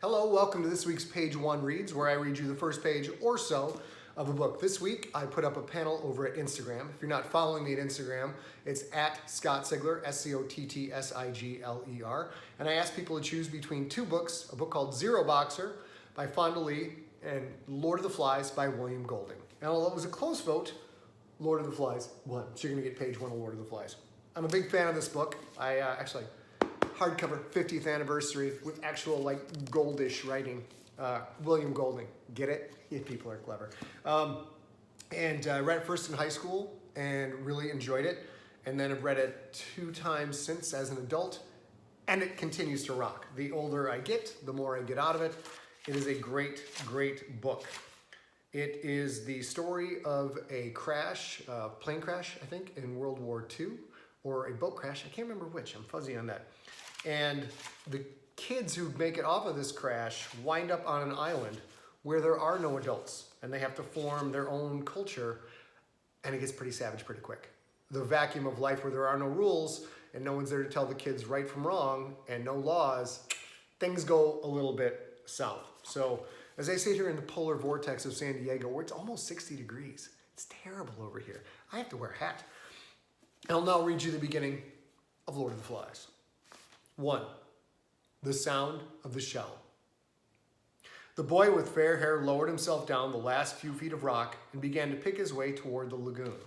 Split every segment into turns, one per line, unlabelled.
Hello, welcome to this week's Page 1 Reads, where I read you the first page or so of a book. This week, I put up a panel over at Instagram. If you're not following me at Instagram, it's at Scott Sigler, SCOTTSIGLER. And I asked people to choose between two books, a book called Zero Boxer by Fonda Lee and Lord of the Flies by William Golding. And although it was a close vote, Lord of the Flies won. So you're gonna get page 1 of Lord of the Flies. I'm a big fan of this book. I actually hardcover 50th anniversary with actual like goldish writing. William Golding, get it? Yeah, people are clever. And I read it first in high school and really enjoyed it. And then I've read it 2 times since as an adult, and it continues to rock. The older I get, the more I get out of it. It is a great, great book. It is the story of a crash, plane crash, I think, in World War II, or a boat crash. I can't remember which, I'm fuzzy on that. And the kids who make it off of this crash wind up on an island where there are no adults, and they have to form their own culture, and it gets pretty savage pretty quick. The vacuum of life where there are no rules and no one's there to tell the kids right from wrong and no laws, things go a little bit south. So as I sit here in the polar vortex of San Diego, where it's almost 60 degrees, it's terrible over here. I have to wear a hat. I'll now read you the beginning of Lord of the Flies. 1. The sound of the shell. The boy with fair hair lowered himself down the last few feet of rock and began to pick his way toward the lagoon.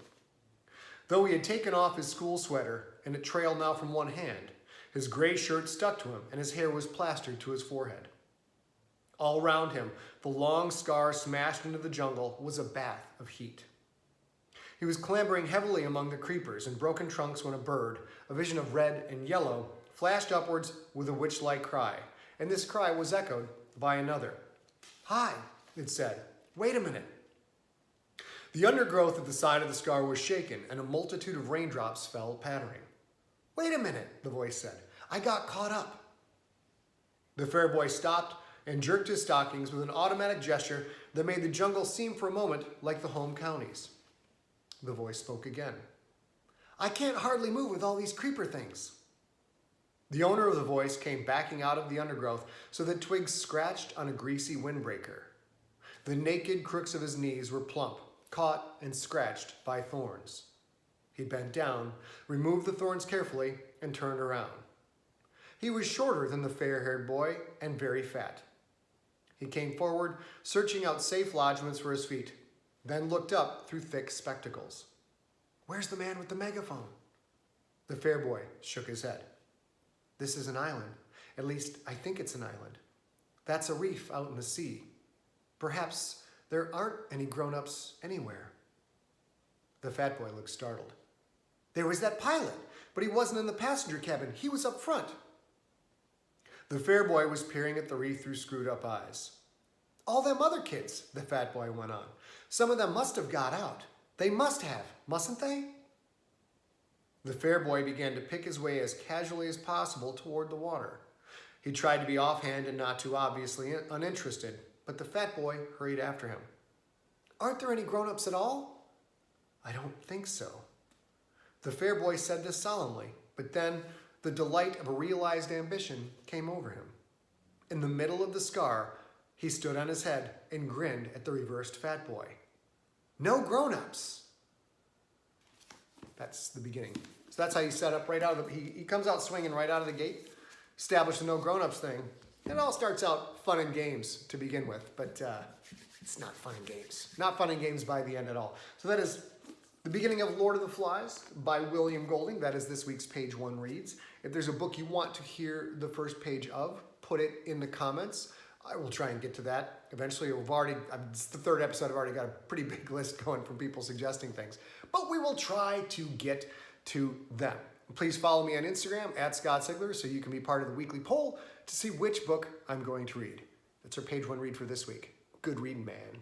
Though he had taken off his school sweater and it trailed now from one hand, his gray shirt stuck to him and his hair was plastered to his forehead. All around him, the long scar smashed into the jungle was a bath of heat. He was clambering heavily among the creepers and broken trunks when a bird, a vision of red and yellow, flashed upwards with a witch-like cry, and this cry was echoed by another. "Hi," it said. "Wait a minute." The undergrowth at the side of the scar was shaken, and a multitude of raindrops fell pattering. "Wait a minute," the voice said. "I got caught up." The fair boy stopped and jerked his stockings with an automatic gesture that made the jungle seem for a moment like the home counties. The voice spoke again. "I can't hardly move with all these creeper things." The owner of the voice came backing out of the undergrowth so that twigs scratched on a greasy windbreaker. The naked crooks of his knees were plump, caught and scratched by thorns. He bent down, removed the thorns carefully, and turned around. He was shorter than the fair-haired boy and very fat. He came forward, searching out safe lodgments for his feet, then looked up through thick spectacles. "Where's the man with the megaphone?" The fair boy shook his head. "This is an island. At least, I think it's an island. That's a reef out in the sea. Perhaps there aren't any grown-ups anywhere." The fat boy looked startled. "There was that pilot, but he wasn't in the passenger cabin. He was up front." The fair boy was peering at the reef through screwed-up eyes. "All them other kids," the fat boy went on. "Some of them must have got out. They must have, mustn't they?" The fair boy began to pick his way as casually as possible toward the water. He tried to be offhand and not too obviously uninterested, but the fat boy hurried after him. "Aren't there any grown-ups at all?" "I don't think so." The fair boy said this solemnly, but then the delight of a realized ambition came over him. In the middle of the scar, he stood on his head and grinned at the reversed fat boy. "No grown-ups." That's the beginning. So that's how you set up right out of the, he comes out swinging right out of the gate, establish the no grown-ups thing. It all starts out fun and games to begin with, but it's not fun and games. Not fun and games by the end at all. So that is the beginning of Lord of the Flies by William Golding. That is this week's Page 1 Reads. If there's a book you want to hear the first page of, put it in the comments. I will try and get to that. Eventually, it's the 3rd episode, I've already got a pretty big list going from people suggesting things. But we will try to get to them. Please follow me on Instagram, at Scott Sigler, so you can be part of the weekly poll to see which book I'm going to read. That's our Page 1 read for this week. Good reading, man.